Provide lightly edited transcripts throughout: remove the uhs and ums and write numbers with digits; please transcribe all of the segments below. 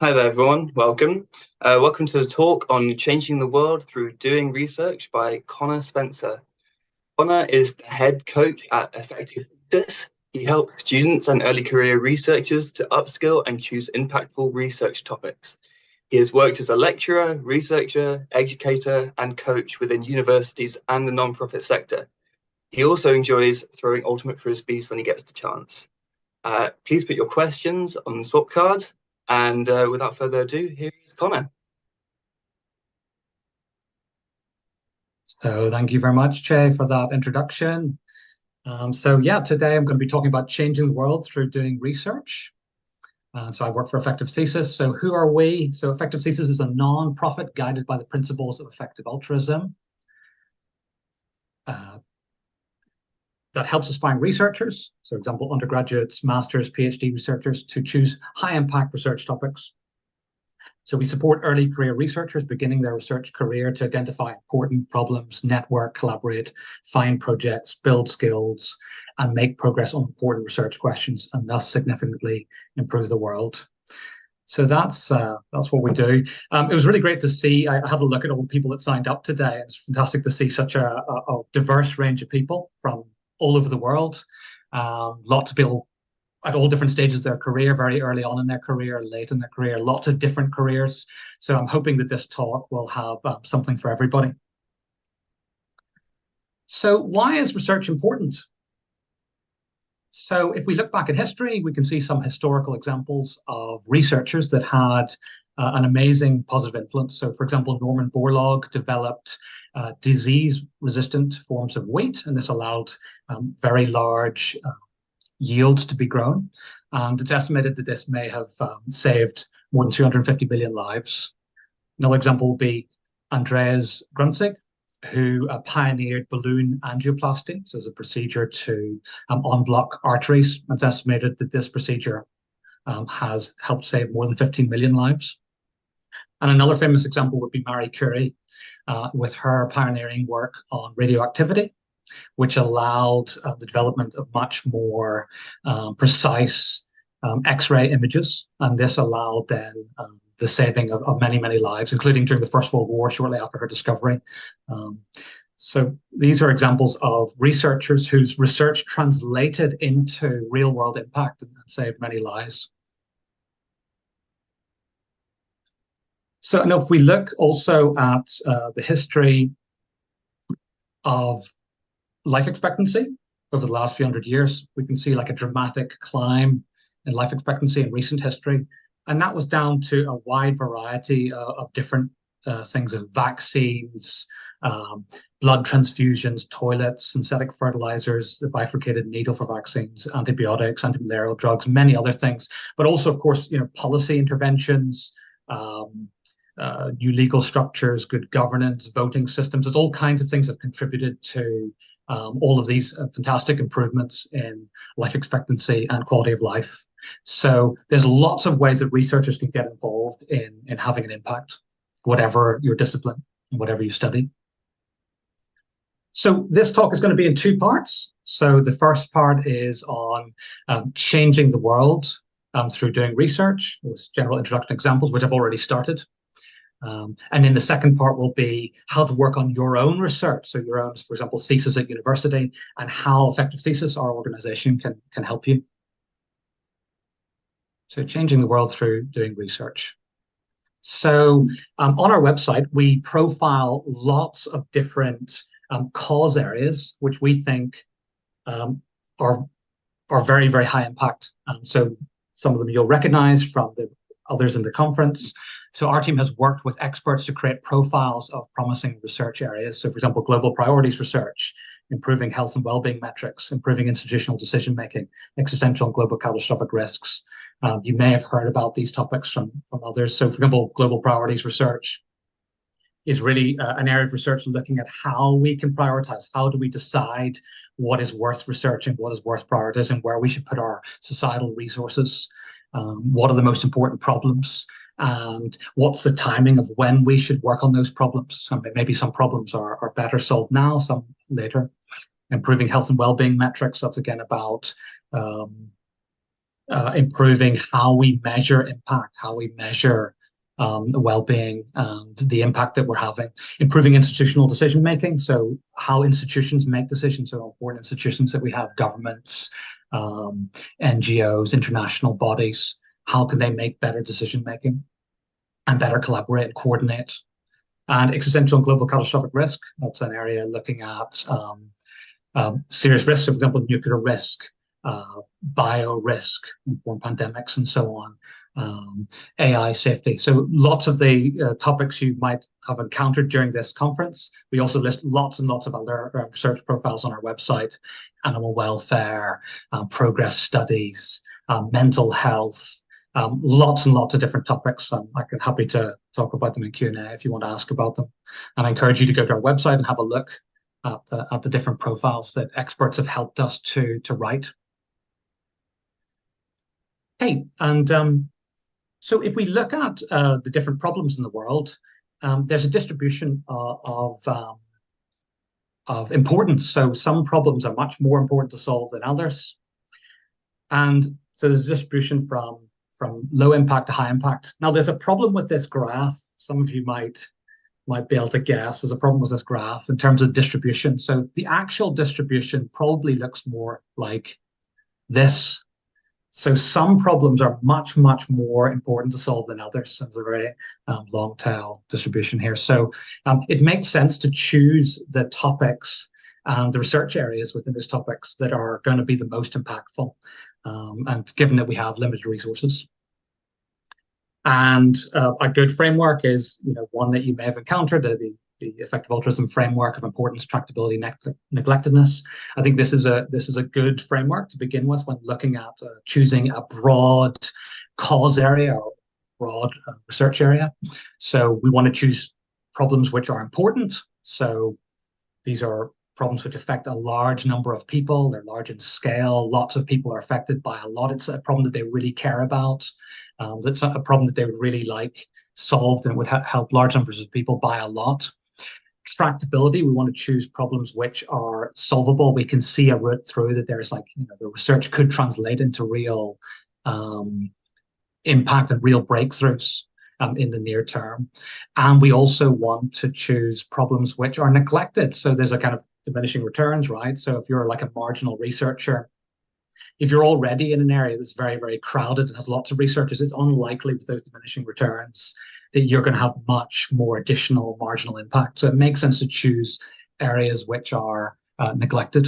Hi there, everyone. Welcome. Welcome to the talk on changing the world through doing research by Conor Spencer. Conor is the head coach at Effective Thesis. He helps students and early career researchers to upskill and choose impactful research topics. He has worked as a lecturer, researcher, educator, and coach within universities and the nonprofit sector. He also enjoys throwing ultimate frisbees when he gets the chance. Please put your questions on the swap card. And without further ado, here's Conor. So thank you very much, Jay, for that introduction. Today I'm going to be talking about changing the world through doing research. So I work for Effective Thesis. So who are we? So Effective Thesis is a non-profit guided by the principles of effective altruism that helps aspiring researchers, so for example, undergraduates, masters, PhD researchers, to choose high-impact research topics. So we support early career researchers beginning their research career to identify important problems, network, collaborate, find projects, build skills, and make progress on important research questions, and thus significantly improve the world. So that's what we do. It was really great to see. I had a look at all the people that signed up today. It's fantastic to see such a diverse range of people from all over the world. Lots of people at all different stages of their career, very early on in their career, late in their career, lots of different careers. So I'm hoping that this talk will have something for everybody. So why is research important? So if we look back at history, we can see some historical examples of researchers that had an amazing positive influence. So for example, Norman Borlaug developed disease-resistant forms of wheat, and this allowed very large yields to be grown. And it's estimated that this may have saved more than 250 million lives. Another example would be Andreas Grunzig, who pioneered balloon angioplasty, so as a procedure to unblock arteries. It's estimated that this procedure has helped save more than 15 million lives. And another famous example would be Marie Curie, with her pioneering work on radioactivity, which allowed the development of much more precise X-ray images. And this allowed then the saving of many, many lives, including during the First World War, shortly after her discovery. So these are examples of researchers whose research translated into real-world impact and saved many lives. So now if we look also at the history of life expectancy over the last few hundred years, we can see like a dramatic climb in life expectancy in recent history. And that was down to a wide variety of different things of vaccines, blood transfusions, toilets, synthetic fertilizers, the bifurcated needle for vaccines, antibiotics, antimalarial drugs, many other things. But also, of course, policy interventions, new legal structures, good governance, voting systems. There's all kinds of things that have contributed to all of these fantastic improvements in life expectancy and quality of life. So there's lots of ways that researchers can get involved in having an impact, whatever your discipline, whatever you study. So this talk is going to be in two parts. So the first part is on changing the world through doing research, with general introduction examples, which I've already started. And then the second part will be how to work on your own research. So your own, for example, thesis at university, and how Effective Thesis, our organization, can help you. So changing the world through doing research. So on our website, we profile lots of different cause areas, which we think are very, very high impact. So some of them you'll recognize from the others in the conference. So our team has worked with experts to create profiles of promising research areas. So for example, global priorities research, improving health and well-being metrics, improving institutional decision-making, existential and global catastrophic risks. You may have heard about these topics from others. So for example, global priorities research is really an area of research looking at how we can prioritize. How do we decide what is worth researching, what is worth prioritizing, where we should put our societal resources, what are the most important problems, and what's the timing of when we should work on those problems. Maybe some problems are better solved now, some later. Improving health and well-being metrics, that's again about improving how we measure impact, how we measure the well-being and the impact that we're having, improving institutional decision making. So how institutions make decisions, so important institutions that we have, governments, NGOs, international bodies, how can they make better decision making and better collaborate and coordinate? And existential and global catastrophic risk, that's an area looking at serious risks, for example, nuclear risk, bio risk, born pandemics, and so on, AI safety. So lots of the topics you might have encountered during this conference. We also list lots and lots of other research profiles on our website: animal welfare, progress studies, mental health, lots and lots of different topics. I'm happy to talk about them in Q&A if you want to ask about them. And I encourage you to go to our website and have a look at the different profiles that experts have helped us to write. Hey, and so if we look at the different problems in the world, there's a distribution of importance. So some problems are much more important to solve than others. And so there's a distribution from low impact to high impact. Now, there's a problem with this graph. Some of you might be able to guess there's a problem with this graph in terms of distribution. So the actual distribution probably looks more like this. So some problems are much, much more important to solve than others. So there's a very long tail distribution here. So it makes sense to choose the topics and the research areas within those topics that are going to be the most impactful. And given that we have limited resources. And a good framework is, one that you may have encountered, the effective altruism framework of importance, tractability, neglectedness. I think this is a good framework to begin with when looking at choosing a broad cause area or broad research area. So we want to choose problems which are important. So these are problems which affect a large number of people. They're large in scale. Lots of people are affected by a lot. It's a problem that they really care about. That's a problem that they would really like solved and would help large numbers of people by a lot. Tractability, we want to choose problems which are solvable. We can see a route through that. There's the research could translate into real impact and real breakthroughs in the near term. And we also want to choose problems which are neglected. So there's a kind of diminishing returns, right? So if you're like a marginal researcher, if you're already in an area that's very, very crowded and has lots of researchers, it's unlikely with those diminishing returns that you're going to have much more additional marginal impact. So it makes sense to choose areas which are neglected.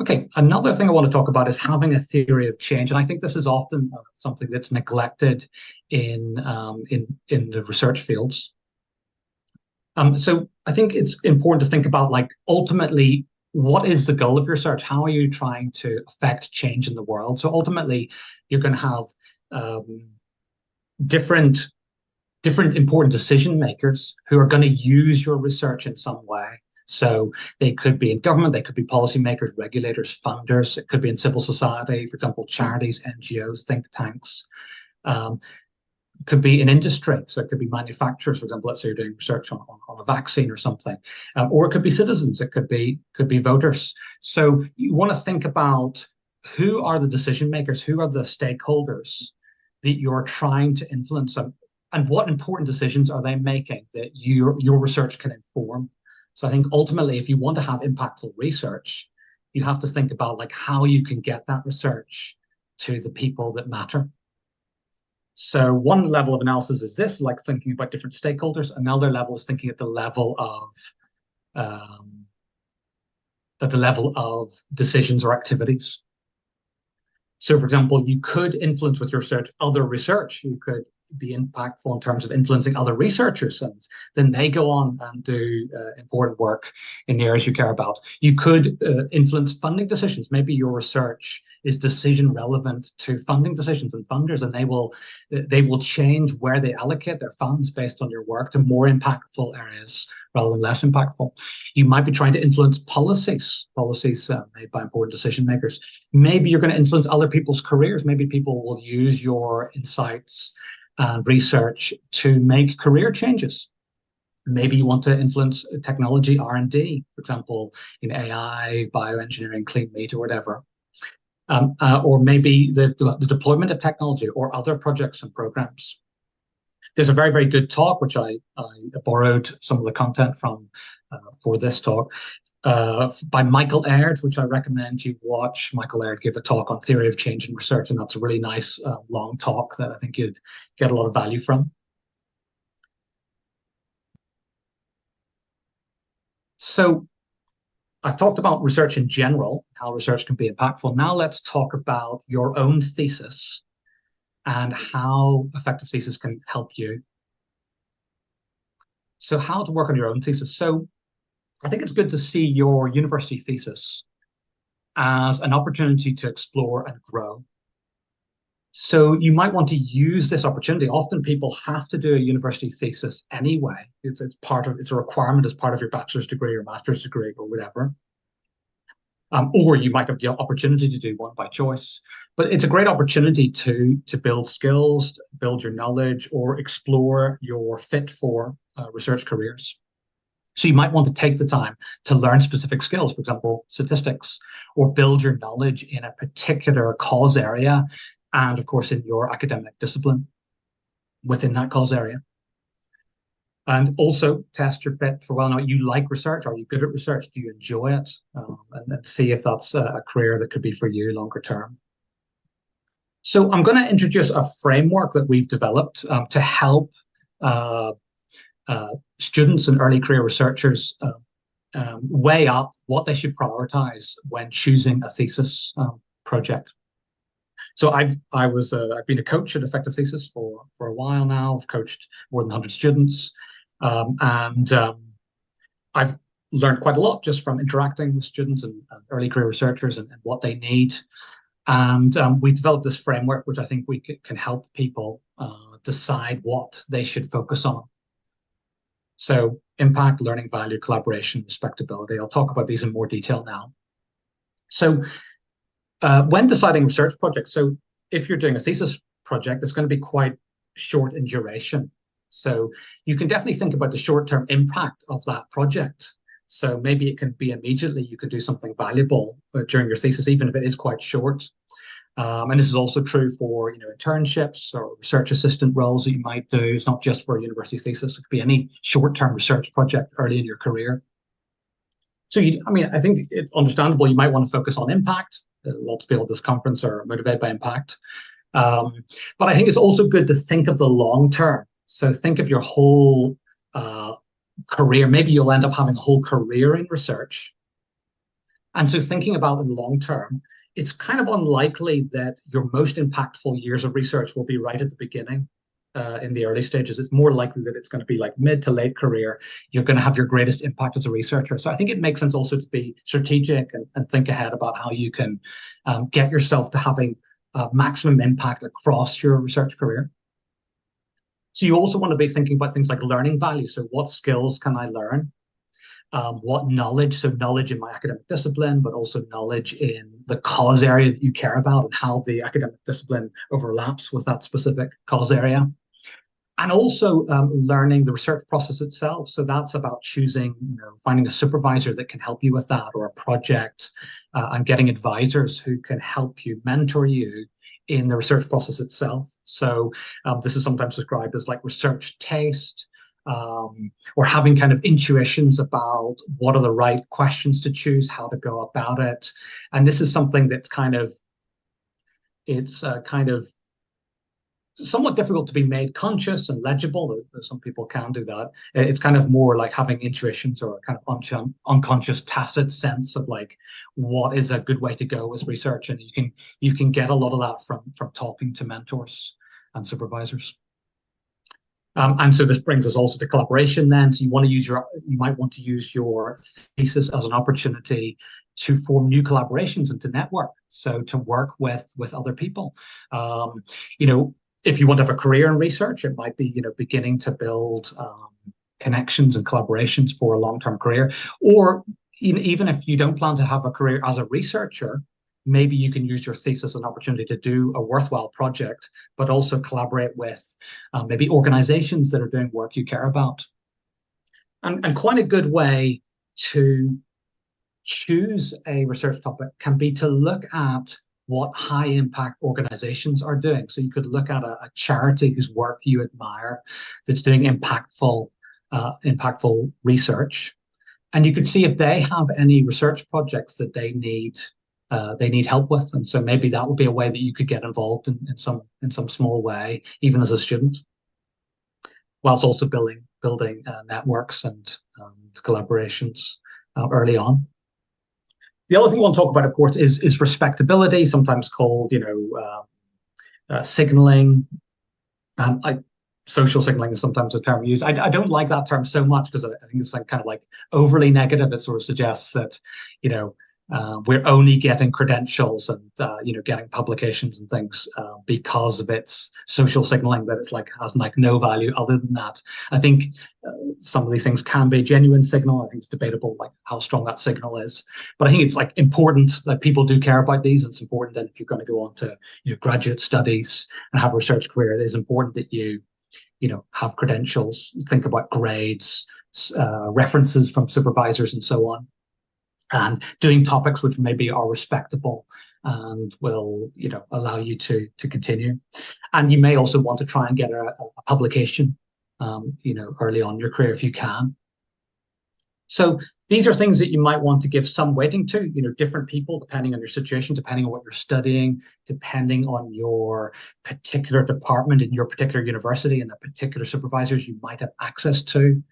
Okay, another thing I want to talk about is having a theory of change, and I think this is often something that's neglected in the research fields. So I think it's important to think about, ultimately, what is the goal of your research? How are you trying to affect change in the world? So ultimately, you're going to have different important decision makers who are going to use your research in some way. So they could be in government, they could be policymakers, regulators, funders. It could be in civil society, for example, charities, NGOs, think tanks. Could be in industry, so it could be manufacturers, for example. Let's say you're doing research on a vaccine or something, or it could be citizens. It could be voters. So you want to think about who are the decision makers, who are the stakeholders that you're trying to influence, and what important decisions are they making that your research can inform. So I think ultimately, if you want to have impactful research, you have to think about how you can get that research to the people that matter. So one level of analysis is this, thinking about different stakeholders. Another level is thinking at the level of decisions or activities. So, for example, you could influence with your research other research. You could be impactful in terms of influencing other researchers, and then they go on and do important work in the areas you care about. You could influence funding decisions. Maybe your research is decision relevant to funding decisions and funders, and they will change where they allocate their funds based on your work to more impactful areas rather than less impactful. You might be trying to influence policies made by important decision makers. Maybe you're going to influence other people's careers. Maybe people will use your insights and research to make career changes. Maybe you want to influence technology R&D, for example, in AI, bioengineering, clean meat, or whatever. Or maybe the deployment of technology or other projects and programs. There's a very, very good talk, which I borrowed some of the content from for this talk, by Michael Aird, which I recommend you watch. Michael Aird gave a talk on theory of change in research, and that's a really nice long talk that I think you'd get a lot of value from. So I've talked about research in general, how research can be impactful. Now let's talk about your own thesis and how effective thesis can help you. So how to work on your own thesis. So I think it's good to see your university thesis as an opportunity to explore and grow. So you might want to use this opportunity. Often people have to do a university thesis anyway. It's a requirement as part of your bachelor's degree or master's degree or whatever. Or you might have the opportunity to do one by choice. But it's a great opportunity to build skills, build your knowledge, or explore your fit for research careers. So you might want to take the time to learn specific skills, for example, statistics, or build your knowledge in a particular cause area, and of course in your academic discipline within that cause area. And also test your fit for whether or not you like research. Are you good at research? Do you enjoy it? And then see if that's a career that could be for you longer term. So I'm going to introduce a framework that we've developed to help students and early career researchers weigh up what they should prioritize when choosing a thesis project. So I've been a coach at Effective Thesis for a while now. I've coached more than 100 students, and I've learned quite a lot just from interacting with students and early career researchers and what they need. And we developed this framework, which I think we can help people decide what they should focus on. So impact, learning value, collaboration, respectability. I'll talk about these in more detail now. So when deciding research projects, so if you're doing a thesis project, it's going to be quite short in duration. So you can definitely think about the short-term impact of that project. So maybe it can be immediately, you could do something valuable during your thesis, even if it is quite short. And this is also true for internships or research assistant roles that you might do. It's not just for a university thesis. It could be any short-term research project early in your career. So I think it's understandable you might want to focus on impact. Lots of people at this conference are motivated by impact. But I think it's also good to think of the long term. So think of your whole career. Maybe you'll end up having a whole career in research. And so thinking about the long term, it's kind of unlikely that your most impactful years of research will be right at the beginning. In the early stages, it's more likely that it's going to be like mid to late career. You're going to have your greatest impact as a researcher. So I think it makes sense also to be strategic and think ahead about how you can get yourself to having maximum impact across your research career. So you also want to be thinking about things like learning value. So what skills can I learn? What knowledge? So knowledge in my academic discipline, but also knowledge in the cause area that you care about and how the academic discipline overlaps with that specific cause area. And also learning the research process itself. So that's about choosing, finding a supervisor that can help you with that, or a project, and getting advisors who can help you, mentor you in the research process itself. So this is sometimes described as like research taste, or having kind of intuitions about what are the right questions to choose, how to go about it. And this is something that's kind of somewhat difficult to be made conscious and legible. Some people can do that. It's kind of more like having intuitions or a kind of unconscious tacit sense of like what is a good way to go with research. And you can get a lot of that from talking to mentors and supervisors. And so this brings us also to collaboration then. So you might want to use your thesis as an opportunity to form new collaborations and to network. So to work with other people. If you want to have a career in research, it might be, beginning to build connections and collaborations for a long-term career. Or even if you don't plan to have a career as a researcher, maybe you can use your thesis as an opportunity to do a worthwhile project, but also collaborate with maybe organizations that are doing work you care about. And quite a good way to choose a research topic can be to look at what high impact organizations are doing. So you could look at a charity whose work you admire that's doing impactful research, and you could see if they have any research projects that they need help with. And so maybe that would be a way that you could get involved in some small way, even as a student, whilst also building networks and collaborations early on. The other thing we want to talk about, of course, is respectability, sometimes called, signaling. Social signaling is sometimes a term used. I don't like that term so much because I think it's like kind of like overly negative. It sort of suggests that, we're only getting credentials and getting publications and things because of its social signaling, that it's like has like no value other than that. I think some of these things can be a genuine signal. I think it's debatable like how strong that signal is, but I think it's like important that people do care about these. It's important that if you're going to go on to graduate studies and have a research career, it is important that you have credentials, think about grades, references from supervisors and so on, and doing topics which maybe are respectable and will allow you to continue. And you may also want to try and get a publication early on in your career if you can. So these are things that you might want to give some weighting to, different people, depending on your situation, depending on what you're studying, depending on your particular department in your particular university and the particular supervisors you might have access to.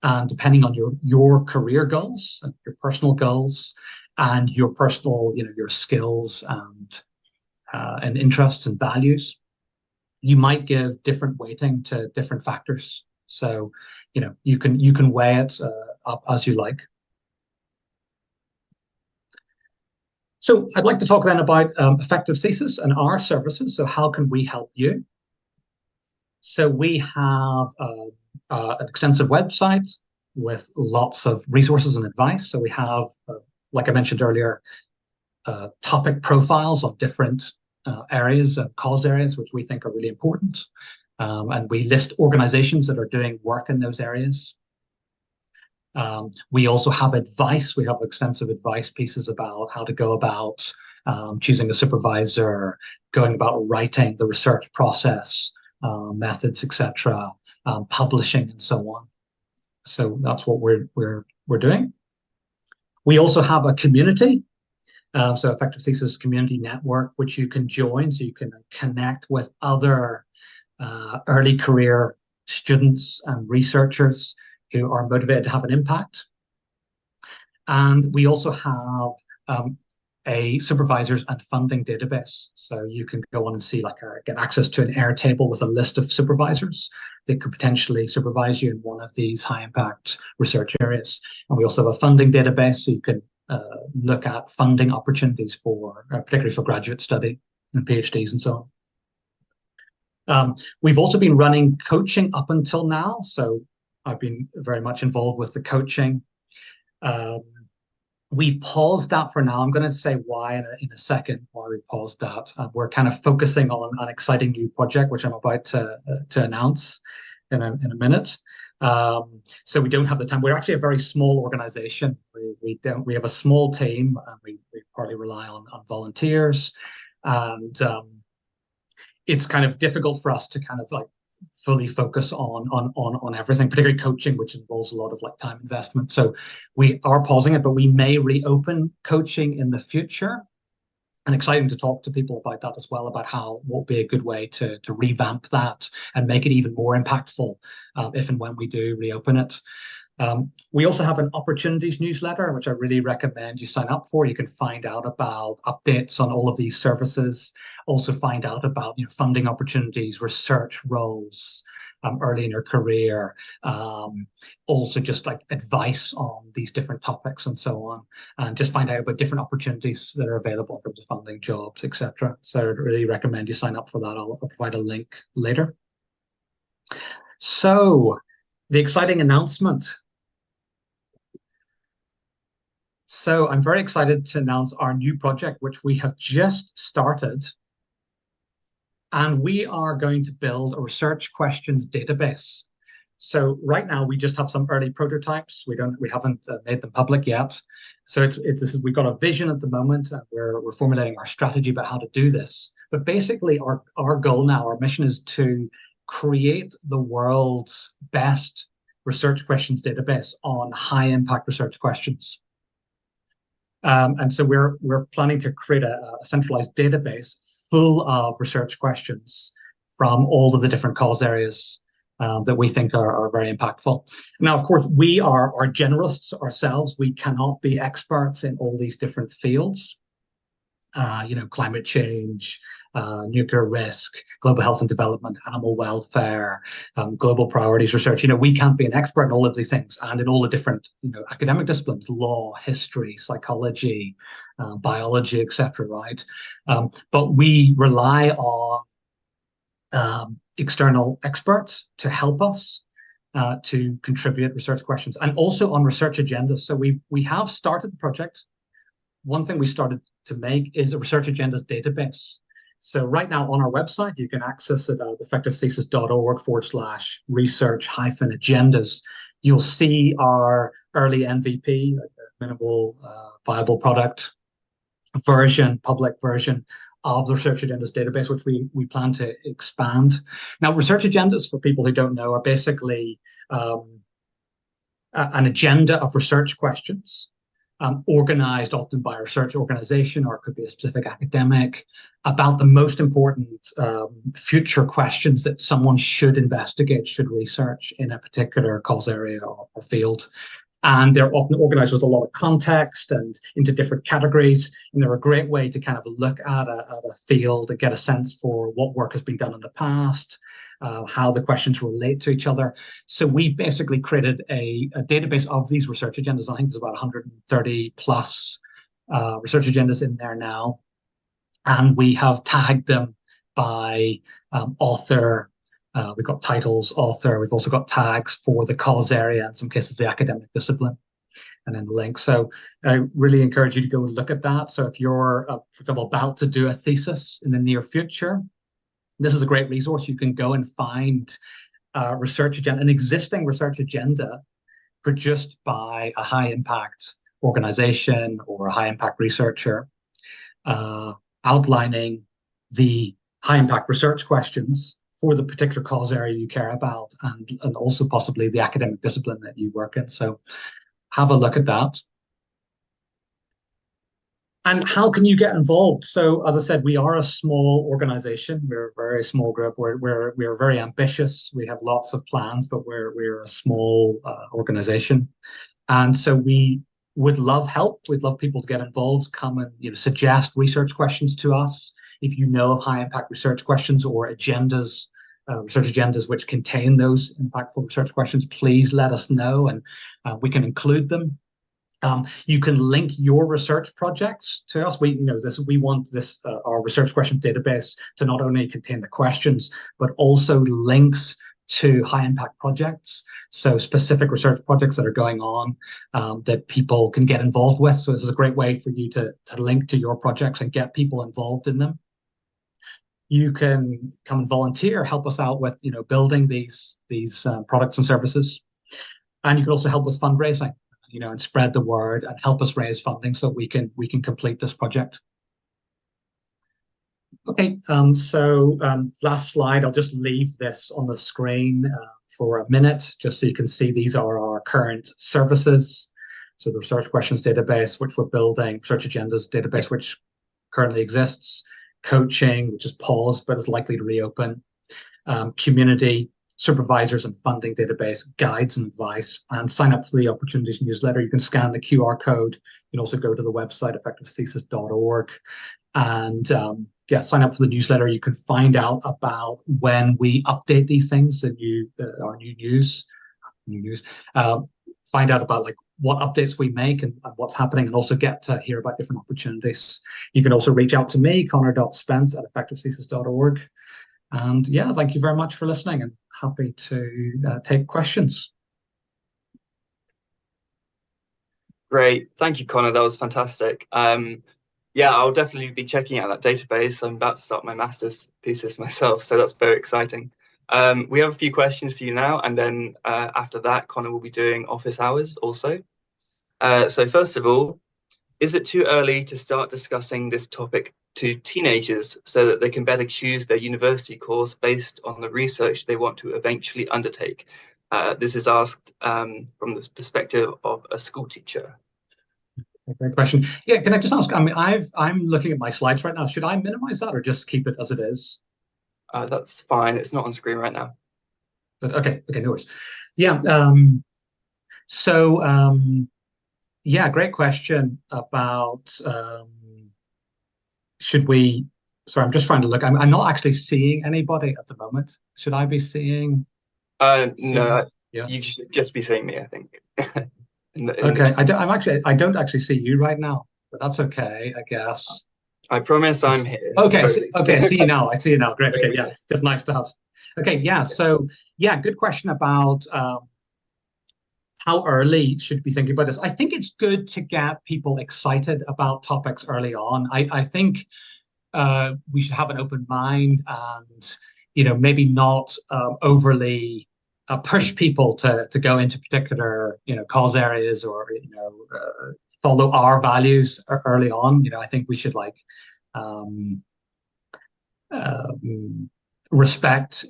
And depending on your career goals and your personal goals and your personal, your skills and interests and values, you might give different weighting to different factors. So, you can weigh it up as you like. So I'd like to talk then about effective thesis and our services. So how can we help you? So we have an extensive website with lots of resources and advice. So we have, like I mentioned earlier, topic profiles of different areas, cause areas, which we think are really important. And we list organizations that are doing work in those areas. We also have advice. We have extensive advice pieces about how to go about choosing a supervisor, going about writing the research process, methods, etc., publishing, and so on. So that's what we're doing. We also have a community. So Effective Thesis Community Network, which you can join, so you can connect with other early career students and researchers who are motivated to have an impact. And we also have a supervisors and funding database. So you can go on and see, get access to an Airtable with a list of supervisors that could potentially supervise you in one of these high impact research areas. And we also have a funding database, so you can look at funding opportunities for, particularly for graduate study and PhDs and so on. We've also been running coaching up until now. So I've been very much involved with the coaching. We've paused that for now. I'm going to say why in a second, why we paused that. We're kind of focusing on an exciting new project, which I'm about to announce in a minute. So we don't have the time. We're actually a very small organization. We have a small team, and we partly rely on volunteers. And it's kind of difficult for us to kind of fully focus on everything, particularly coaching, which involves a lot of time investment. So we are pausing it, but we may reopen coaching in the future. And exciting to talk to people about that as well, about what would be a good way to revamp that and make it even more impactful if and when we do reopen it. We also have an opportunities newsletter, which I really recommend you sign up for. You can find out about updates on all of these services, also find out about funding opportunities, research roles early in your career, also just advice on these different topics and so on, and just find out about different opportunities that are available in terms of funding, jobs, etc. So I really recommend you sign up for that. I'll provide a link later. So the exciting announcement. So I'm very excited to announce our new project, which we have just started. And we are going to build a research questions database. So right now we just have some early prototypes. We haven't made them public yet. So we've got a vision at the moment, and we're formulating our strategy about how to do this. But basically, our goal now, our mission is to create the world's best research questions database on high impact research questions. And so we're planning to create a centralized database full of research questions from all of the different cause areas that we think are very impactful. Now, of course, we are generalists ourselves. We cannot be experts in all these different fields. Climate change, nuclear risk, global health and development, animal welfare, global priorities research. We can't be an expert in all of these things and in all the different, academic disciplines, law, history, psychology, biology, etc. Right? But we rely on external experts to help us to contribute research questions and also on research agendas. So we have started the project. One thing we started to make is a research agendas database. So right now on our website, you can access it at effectivethesis.org/research-agendas. You'll see our early MVP, minimal viable product version, public version of the research agendas database, which we plan to expand. Now, research agendas, for people who don't know, are basically an agenda of research questions organized often by a research organization, or it could be a specific academic, about the most important future questions that someone should investigate, should research in a particular cause area or field. And they're often organized with a lot of context and into different categories. And they're a great way to kind of look at a field and get a sense for what work has been done in the past, how the questions relate to each other. So we've basically created a database of these research agendas. I think there's about 130 plus research agendas in there now. And we have tagged them by author. We've got titles, author. We've also got tags for the cause area, in some cases the academic discipline, and then the link. So I really encourage you to go and look at that. So if you're, for example, about to do a thesis in the near future, this is a great resource. You can go and find research agenda, an existing research agenda produced by a high impact organization or a high impact researcher, outlining the high impact research questions for the particular cause area you care about, and also possibly the academic discipline that you work in. So have a look at that. And how can you get involved? So as I said, we are a small organization. We're a very small group. We're very ambitious. We have lots of plans, but we're a small organization. And so we would love help. We'd love people to get involved, come and suggest research questions to us. If you know of high impact research questions or agendas, research agendas which contain those impactful research questions, please let us know, and we can include them. You can link your research projects to us. We want this our research question database to not only contain the questions, but also links to high impact projects. So specific research projects that are going on that people can get involved with. So this is a great way for you to link to your projects and get people involved in them. You can come and volunteer, help us out with building these products and services, and you can also help with fundraising, and spread the word and help us raise funding so we can complete this project. Okay, so last slide. I'll just leave this on the screen for a minute, just so you can see these are our current services. So the research questions database, which we're building, research agendas database, which currently exists, coaching, which is paused but is likely to reopen, community, supervisors and funding database, guides and advice, and sign up for the opportunities newsletter. You can scan the QR code. You can also go to the website, effectivethesis.org, and sign up for the newsletter. You can find out about when we update these things, and our new news. Find out about what updates we make and what's happening, and also get to hear about different opportunities. You can also reach out to me, conor.spence@effectivethesis.org. And thank you very much for listening, and happy to take questions. Great. Thank you, Conor. That was fantastic. I'll definitely be checking out that database. I'm about to start my master's thesis myself, so that's very exciting. We have a few questions for you now, and then after that, Conor will be doing office hours also. So first of all, is it too early to start discussing this topic to teenagers so that they can better choose their university course based on the research they want to eventually undertake? This is asked from the perspective of a school teacher. Great question. Yeah, can I just ask? I mean, I'm looking at my slides right now. Should I minimize that or just keep it as it is? That's fine. It's not on screen right now. But okay, no worries. Yeah. So yeah, great question about should we? Sorry, I'm just trying to look. I'm not actually seeing anybody at the moment. Should I be seeing? No, Yeah. you should just be seeing me, I think. Okay. I don't actually see you right now, but that's okay, I guess. I promise I'm here. Okay. Okay. I see you now. I see you now. Great. Okay. Yeah. Go. Just nice to have. Okay. Yeah. So yeah, good question about how early should we be thinking about this? I think it's good to get people excited about topics early on. I think we should have an open mind and maybe not overly push people to go into particular cause areas or follow our values early on. I think we should like um, respect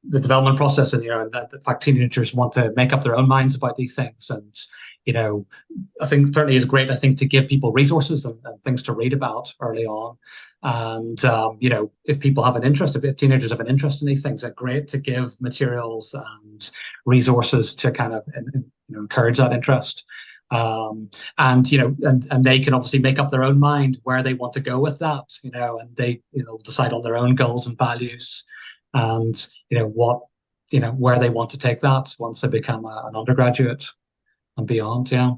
the development process, and that the fact teenagers want to make up their own minds about these things. And I think certainly is great, I think, to give people resources and things to read about early on. And if people have an interest, if teenagers have an interest in these things, they're great to give materials and resources to kind of encourage that interest. And they can obviously make up their own mind where they want to go with that, and they decide on their own goals and values, and where they want to take that once they become an undergraduate and beyond. Yeah.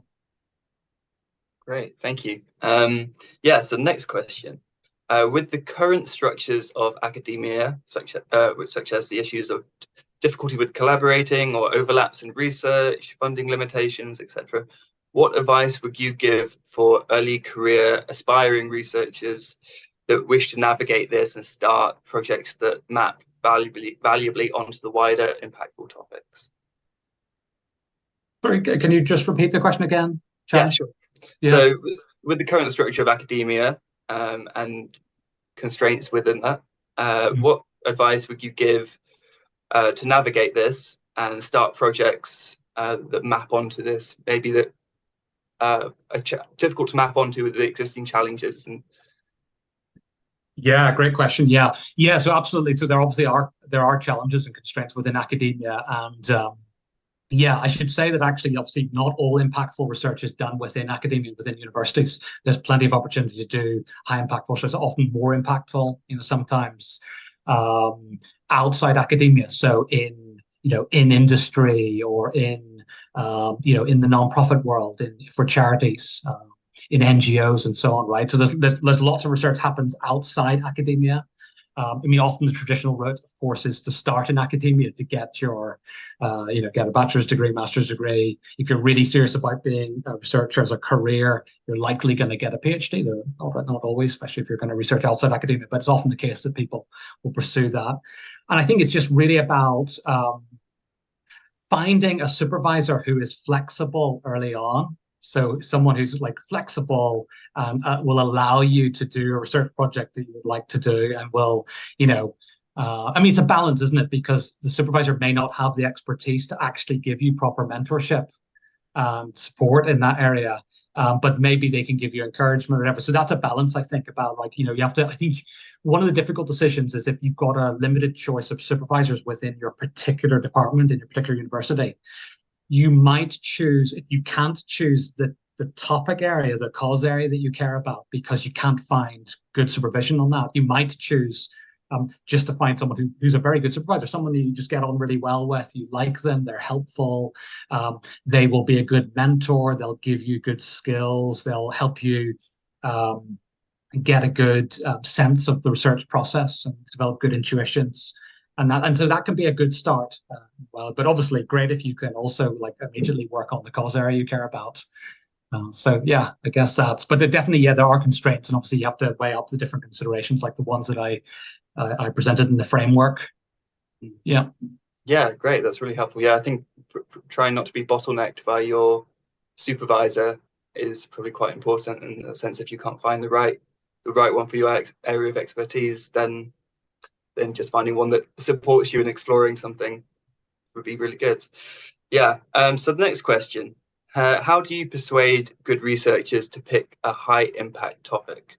Great, thank you. So next question. With the current structures of academia, such as the issues of difficulty with collaborating or overlaps in research, funding limitations, etc., what advice would you give for early career aspiring researchers that wish to navigate this and start projects that map valuably onto the wider impactful topics? Sorry, can you just repeat the question again, Chad? Yeah, sure. Yeah. So with the current structure of academia and constraints within that, what advice would you give to navigate this and start projects that map onto this, maybe that are difficult to map onto with the existing challenges? And yeah, great question. Yeah. So absolutely. So there are challenges and constraints within academia, and I should say that actually, obviously, not all impactful research is done within academia, within universities. There's plenty of opportunity to do high impactful research, often more impactful, sometimes outside academia. So in industry or in in the nonprofit world, for charities, in NGOs and so on, right? So there's lots of research happens outside academia. Often the traditional route, of course, is to start in academia to get your, get a bachelor's degree, master's degree. If you're really serious about being a researcher as a career, you're likely going to get a PhD. Not always, especially if you're going to research outside academia, but it's often the case that people will pursue that. And I think it's just really about finding a supervisor who is flexible early on. So someone who's like flexible and will allow you to do a research project that you would like to do, and will, it's a balance, isn't it? Because the supervisor may not have the expertise to actually give you proper mentorship and support in that area, but maybe they can give you encouragement or whatever. So that's a balance, I think, about you have to, I think one of the difficult decisions is if you've got a limited choice of supervisors within your particular department in your particular university, you might choose, if you can't choose the topic area, the cause area that you care about, because you can't find good supervision on that, you might choose just to find someone who's a very good supervisor, someone you just get on really well with, you like them, they're helpful, they will be a good mentor, they'll give you good skills, they'll help you get a good sense of the research process and develop good intuitions. And so that can be a good start. But obviously, great if you can also immediately work on the cause area you care about. I guess that's. But definitely, there are constraints, and obviously you have to weigh up the different considerations, like the ones that I presented in the framework. Yeah. Yeah, great. That's really helpful. Yeah, I think trying not to be bottlenecked by your supervisor is probably quite important in the sense if you can't find the right one for your area of expertise, then just finding one that supports you in exploring something would be really good. Yeah. So the next question, how do you persuade good researchers to pick a high impact topic?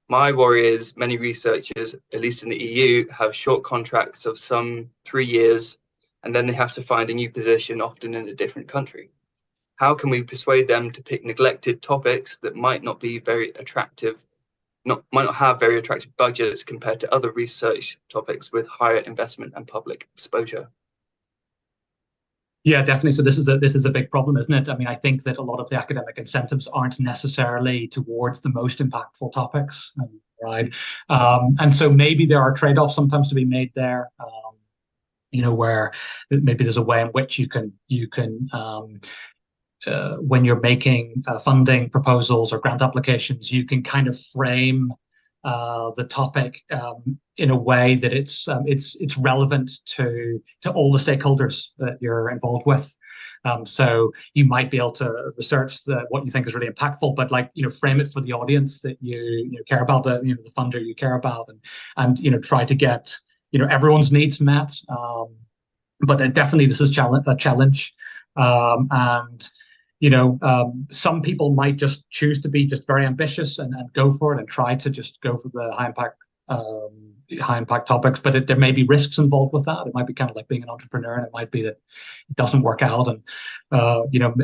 My worry is many researchers, at least in the EU, have short contracts of some 3 years, and then they have to find a new position, often in a different country. How can we persuade them to pick neglected topics that might not be very attractive, might not have very attractive budgets compared to other research topics with higher investment and public exposure? Yeah, definitely. So this is a big problem, isn't it? I mean, I think that a lot of the academic incentives aren't necessarily towards the most impactful topics, right? And so maybe there are trade-offs sometimes to be made there. Where maybe there's a way in which you can when you're making funding proposals or grant applications, you can kind of frame the topic in a way that it's relevant to all the stakeholders that you're involved with. So you might be able to research what you think is really impactful, but frame it for the audience that you care about, the funder you care about, and try to get everyone's needs met. But definitely this is a challenge, and some people might just choose to be just very ambitious and go for it and try to just go for the high impact topics. But there may be risks involved with that. It might be kind of like being an entrepreneur, and it might be that it doesn't work out. And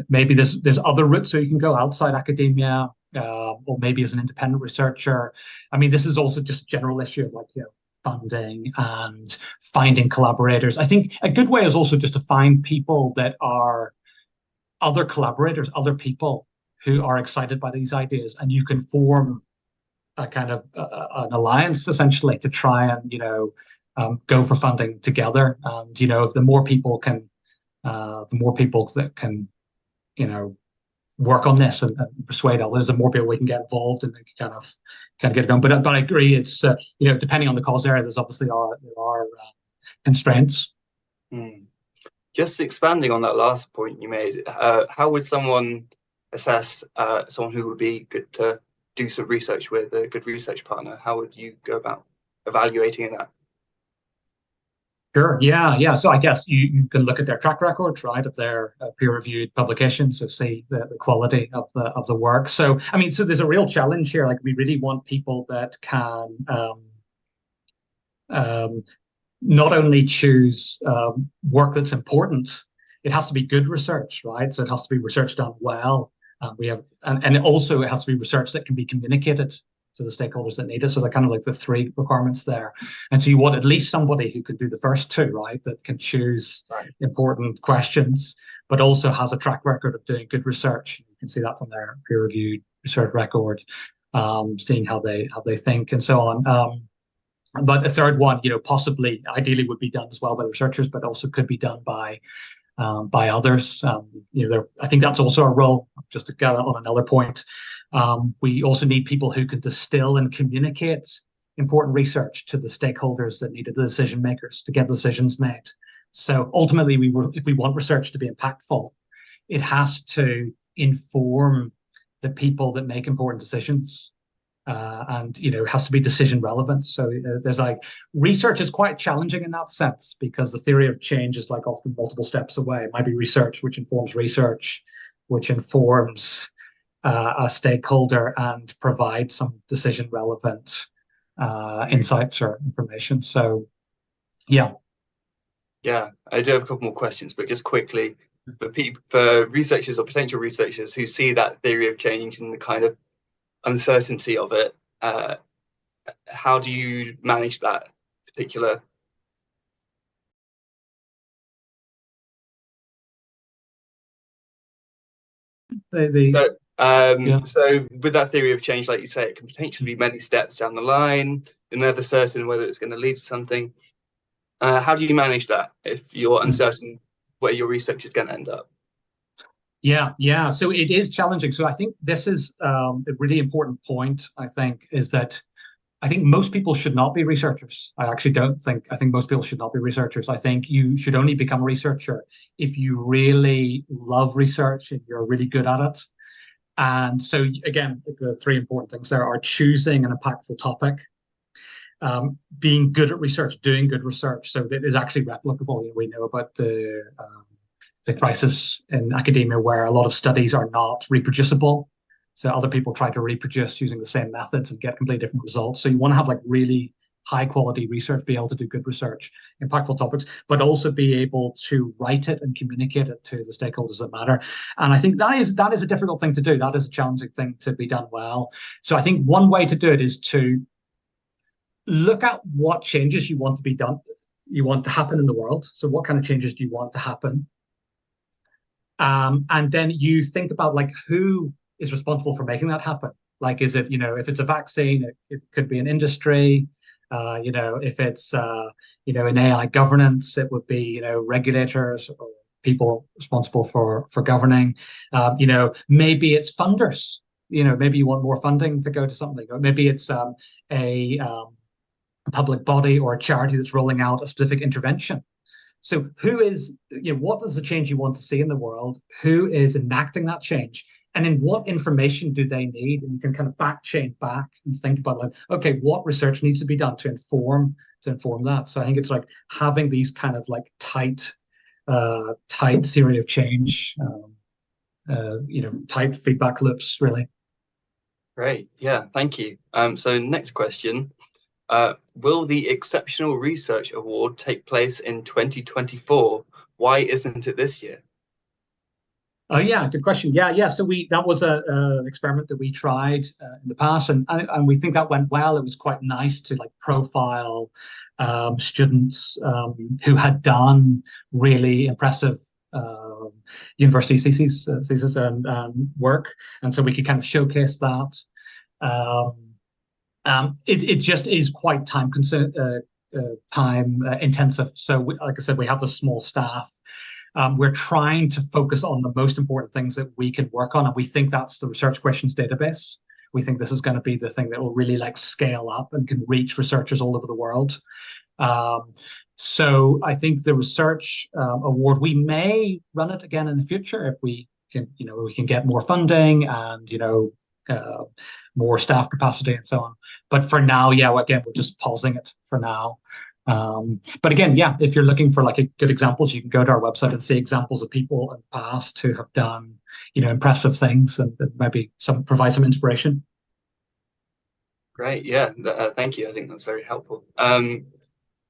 maybe there's other routes so you can go outside academia, or maybe as an independent researcher. I mean, this is also just a general issue of funding and finding collaborators. I think a good way is also just to find people that are other collaborators, other people who are excited by these ideas, and you can form a kind of an alliance essentially to try and go for funding together. And the more people that can work on this and persuade others, the more people we can get involved and kind of get it going. But I agree, it's depending on the cause area, there are constraints. Just expanding on that last point you made, how would someone assess someone who would be good to do some research with, a good research partner? How would you go about evaluating that? Sure. Yeah. So I guess you can look at their track record, right, of their peer-reviewed publications, so see the quality of the work. So I mean, so there's a real challenge here. Like, we really want people that can not only choose work that's important, it has to be good research, right? So it has to be research done well. And also it has to be research that can be communicated to the stakeholders that need it. So they're kind of like the three requirements there. And so you want at least somebody who can do the first two, right? That can choose important questions, but also has a track record of doing good research. You can see that from their peer-reviewed research record, seeing how they think and so on. But a third one, possibly, ideally, would be done as well by researchers, but also could be done by others. I think that's also a role. Just to get on another point, we also need people who can distill and communicate important research to the stakeholders that need it, the decision makers, to get decisions made. So ultimately, if we want research to be impactful, it has to inform the people that make important decisions. And it has to be decision relevant. So there's research is quite challenging in that sense, because the theory of change is often multiple steps away. It might be research which informs research, which informs a stakeholder and provides some decision relevant insights or information. So yeah. I do have a couple more questions, but just quickly, for researchers or potential researchers who see that theory of change and the kind of uncertainty of it, how do you manage that particular? So with that theory of change, like you say, it can potentially be many steps down the line. You're never certain whether it's going to lead to something. How do you manage that if you're uncertain where your research is going to end up? Yeah. So it is challenging. So I think this is a really important point, I think, is that I think most people should not be researchers. I actually don't think, I think most people should not be researchers. I think you should only become a researcher if you really love research and you're really good at it. And so, again, the three important things there are choosing an impactful topic, being good at research, doing good research, so that is actually replicable. We know about the crisis in academia where a lot of studies are not reproducible. So other people try to reproduce using the same methods and get completely different results. So you want to have like really high quality research, be able to do good research, impactful topics, but also be able to write it and communicate it to the stakeholders that matter. And I think that is a difficult thing to do. That is a challenging thing to be done well. So I think one way to do it is to look at what changes you want to be done, you want to happen in the world. So what kind of changes do you want to happen? And then you think about like who is responsible for making that happen. Like, is it, if it's a vaccine, it could be an industry. If it's, in AI governance, it would be, regulators or people responsible for governing. Maybe it's funders. Maybe you want more funding to go to something, or maybe it's a public body or a charity that's rolling out a specific intervention. So who is, what is the change you want to see in the world? Who is enacting that change? And then what information do they need? And you can kind of back chain back and think about like, okay, what research needs to be done to inform that? So I think it's like having these kind of like tight theory of change, tight feedback loops, really. Great. Yeah, thank you. So next question. Will the Exceptional Research Award take place in 2024? Why isn't it this year? Oh yeah, good question. Yeah. So that was an experiment that we tried in the past, and we think that went well. It was quite nice to like profile students who had done really impressive university theses and work, and so we could kind of showcase that. It just is quite time intensive. So like I said, we have a small staff. We're trying to focus on the most important things that we can work on, and we think that's the research questions database. We think this is going to be the thing that will really like scale up and can reach researchers all over the world. So I think the research award, we may run it again in the future if we can get more funding and more staff capacity and so on. But for now, again, we're just pausing it for now. But again, if you're looking for like good examples, you can go to our website and see examples of people in the past who have done, impressive things and maybe provide some inspiration. Great. Yeah. Thank you. I think that's very helpful.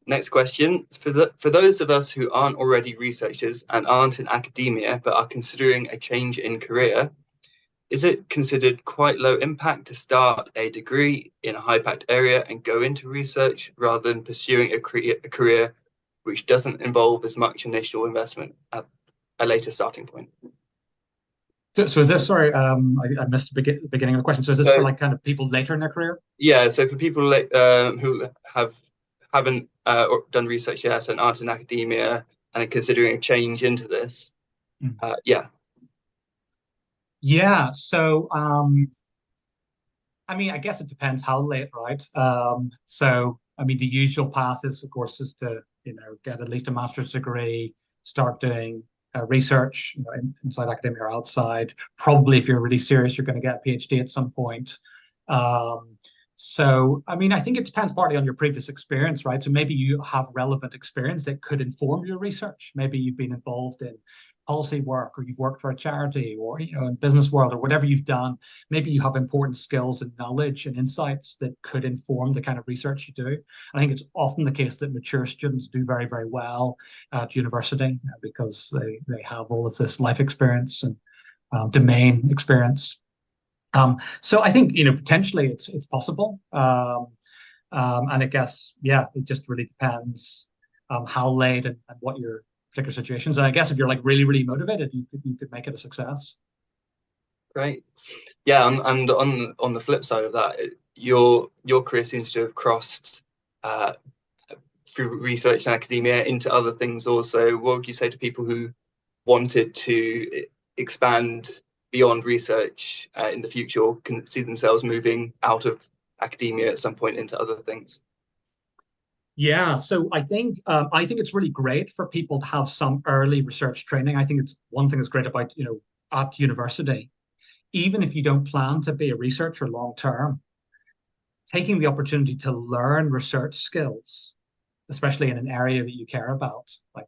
Next question. For those of us who aren't already researchers and aren't in academia, but are considering a change in career, is it considered quite low impact to start a degree in a high-impact area and go into research rather than pursuing a career which doesn't involve as much initial investment at a later starting point? So is this, sorry, I missed the beginning of the question. So is this for like kind of people later in their career? Yeah, so for people who haven't done research yet and aren't in academia and are considering a change into this, Yeah, so I guess it depends how late, right? So the usual path is, of course, is to get at least a master's degree, start doing research, inside academia or outside. Probably, if you're really serious, you're going to get a PhD at some point. So I think it depends partly on your previous experience, right? So maybe you have relevant experience that could inform your research. Maybe you've been involved in policy work, or you've worked for a charity, or in business world, or whatever you've done. Maybe you have important skills and knowledge and insights that could inform the kind of research you do. I think it's often the case that mature students do very, very well at university because they have all of this life experience and domain experience. So I think potentially it's possible, and I guess it just really depends how late and what your particular situations. And I guess if you're like really, really motivated, you could make it a success. Great. Yeah, and on the flip side of that, your career seems to have crossed through research and academia into other things also. What would you say to people who wanted to expand beyond research in the future, or can see themselves moving out of academia at some point into other things? Yeah, so I think it's really great for people to have some early research training. I think it's one thing that's great about, at university, even if you don't plan to be a researcher long term, taking the opportunity to learn research skills, especially in an area that you care about, like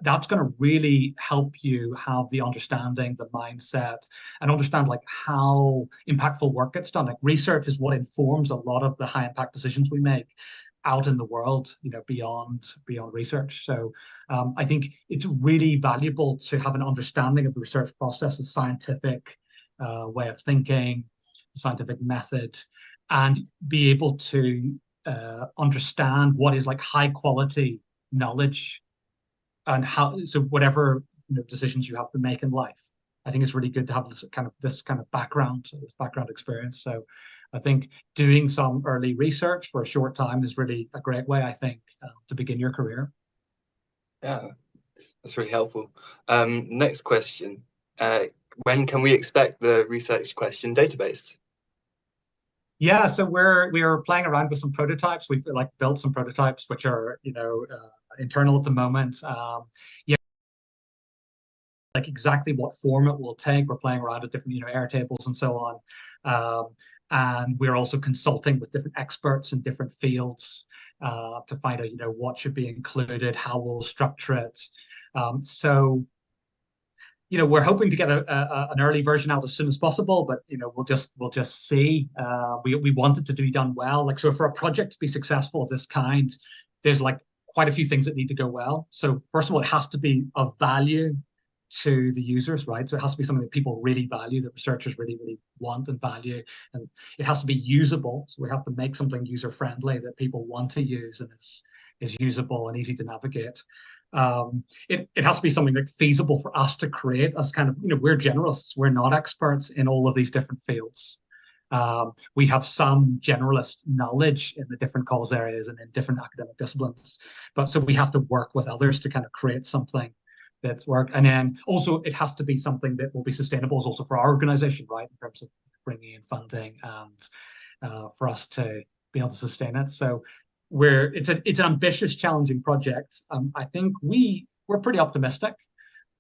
that's going to really help you have the understanding, the mindset, and understand like how impactful work gets done. Like research is what informs a lot of the high impact decisions we make out in the world, beyond research. So I think it's really valuable to have an understanding of the research process, the scientific way of thinking, the scientific method, and be able to understand what is like high quality knowledge, and how, so whatever decisions you have to make in life, I think it's really good to have this kind of background, this background experience. So I think doing some early research for a short time is really a great way, I think, to begin your career. Yeah, that's really helpful. Next question. When can we expect the research question database? Yeah, so we are playing around with some prototypes. We've like built some prototypes which are internal at the moment. Yeah, like exactly what form it will take. We're playing around with different Airtables and so on, and we're also consulting with different experts in different fields to find out what should be included, how we'll structure it. So we're hoping to get an early version out as soon as possible, but we'll just see. We want it to be done well. Like, so for a project to be successful of this kind, there's like quite a few things that need to go well. So first of all, it has to be of value to the users, right? So it has to be something that people really value, that researchers really, really want and value, and it has to be usable. So we have to make something user friendly that people want to use and is usable and easy to navigate. It has to be something that's feasible for us to create, as kind of, we're generalists, we're not experts in all of these different fields. We have some generalist knowledge in the different cause areas and in different academic disciplines, but so we have to work with others to kind of create something that's work. And then also it has to be something that will be sustainable also for our organization, right, in terms of bringing in funding and for us to be able to sustain it. So it's an ambitious, challenging project. I think we're pretty optimistic,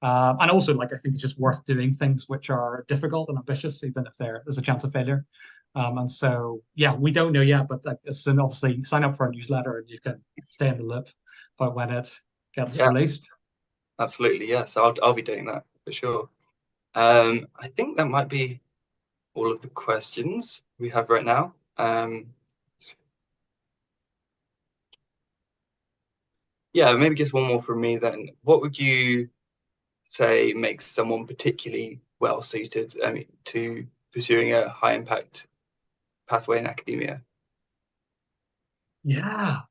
and also like I think it's just worth doing things which are difficult and ambitious, even if there's a chance of failure. And so yeah, we don't know yet, but like, soon, obviously, sign up for our newsletter and you can stay in the loop about when it gets released. Absolutely, yes. I'll be doing that for sure. I think that might be all of the questions we have right now. Yeah, maybe just one more from me then. What would you say makes someone particularly well suited, to pursuing a high impact pathway in academia? Yeah,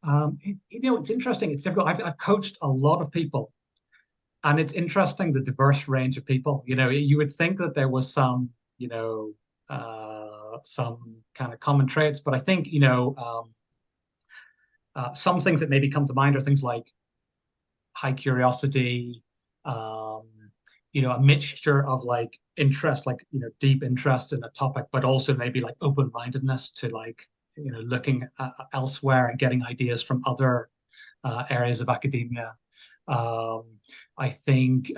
it's interesting. It's difficult. I've coached a lot of people, and it's interesting the diverse range of people. You would think that there was some kind of common traits, but I think some things that maybe come to mind are things like high curiosity, a mixture of like interest, like deep interest in a topic, but also maybe like open-mindedness to like looking elsewhere and getting ideas from other areas of academia. I think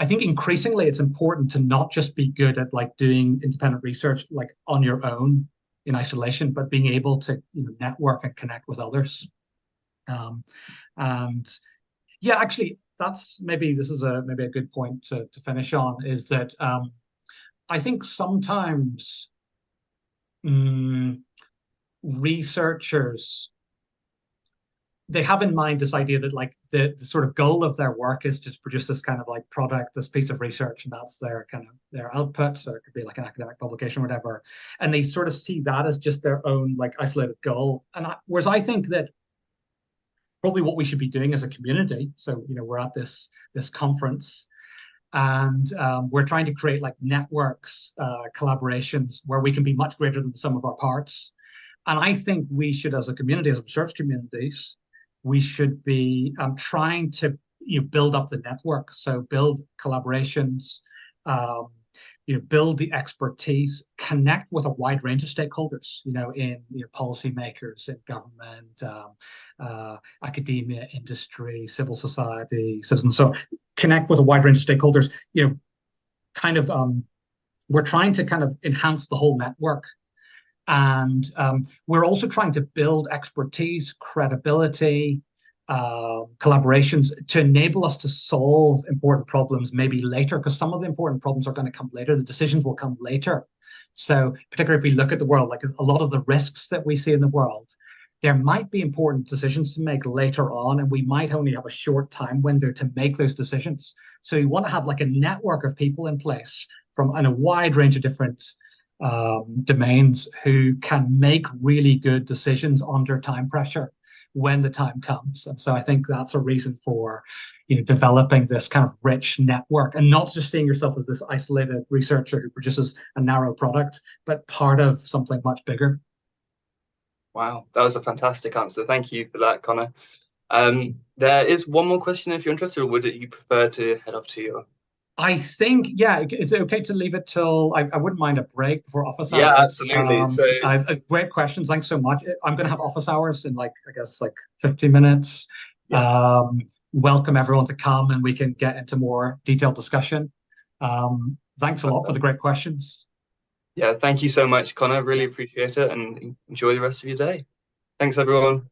increasingly it's important to not just be good at like doing independent research like on your own in isolation, but being able to network and connect with others. And yeah, actually, this is maybe a good point to finish on, is that I think sometimes researchers, they have in mind this idea that like the sort of goal of their work is to produce this kind of like product, this piece of research, and that's their kind of their output. So it could be like an academic publication or whatever. And they sort of see that as just their own like isolated goal. Whereas I think that probably what we should be doing as a community. So, we're at this conference, and we're trying to create like networks, collaborations where we can be much greater than the sum of our parts. And I think we should, as a community, as research communities, we should be trying to build up the network. So build collaborations, build the expertise, connect with a wide range of stakeholders, in policymakers, in government, academia, industry, civil society, citizens. So connect with a wide range of stakeholders. Kind of we're trying to kind of enhance the whole network. And we're also trying to build expertise, credibility, collaborations to enable us to solve important problems maybe later, because some of the important problems are going to come later. The decisions will come later. So particularly if we look at the world, like a lot of the risks that we see in the world, there might be important decisions to make later on, and we might only have a short time window to make those decisions. So you want to have like a network of people in place from a wide range of different domains who can make really good decisions under time pressure when the time comes. And so I think that's a reason for developing this kind of rich network, and not just seeing yourself as this isolated researcher who produces a narrow product, but part of something much bigger. Wow, that was a fantastic answer. Thank you for that, Conor. There is one more question if you're interested, or would you prefer to head off to your... I think, yeah, is it okay to leave it till, I wouldn't mind a break before office hours. Yeah, absolutely. Great questions. Thanks so much. I'm going to have office hours in I guess 15 minutes. Yeah. Welcome everyone to come and we can get into more detailed discussion. Thanks a lot for the great questions. Yeah, thank you so much, Conor. Really appreciate it, and enjoy the rest of your day. Thanks, everyone.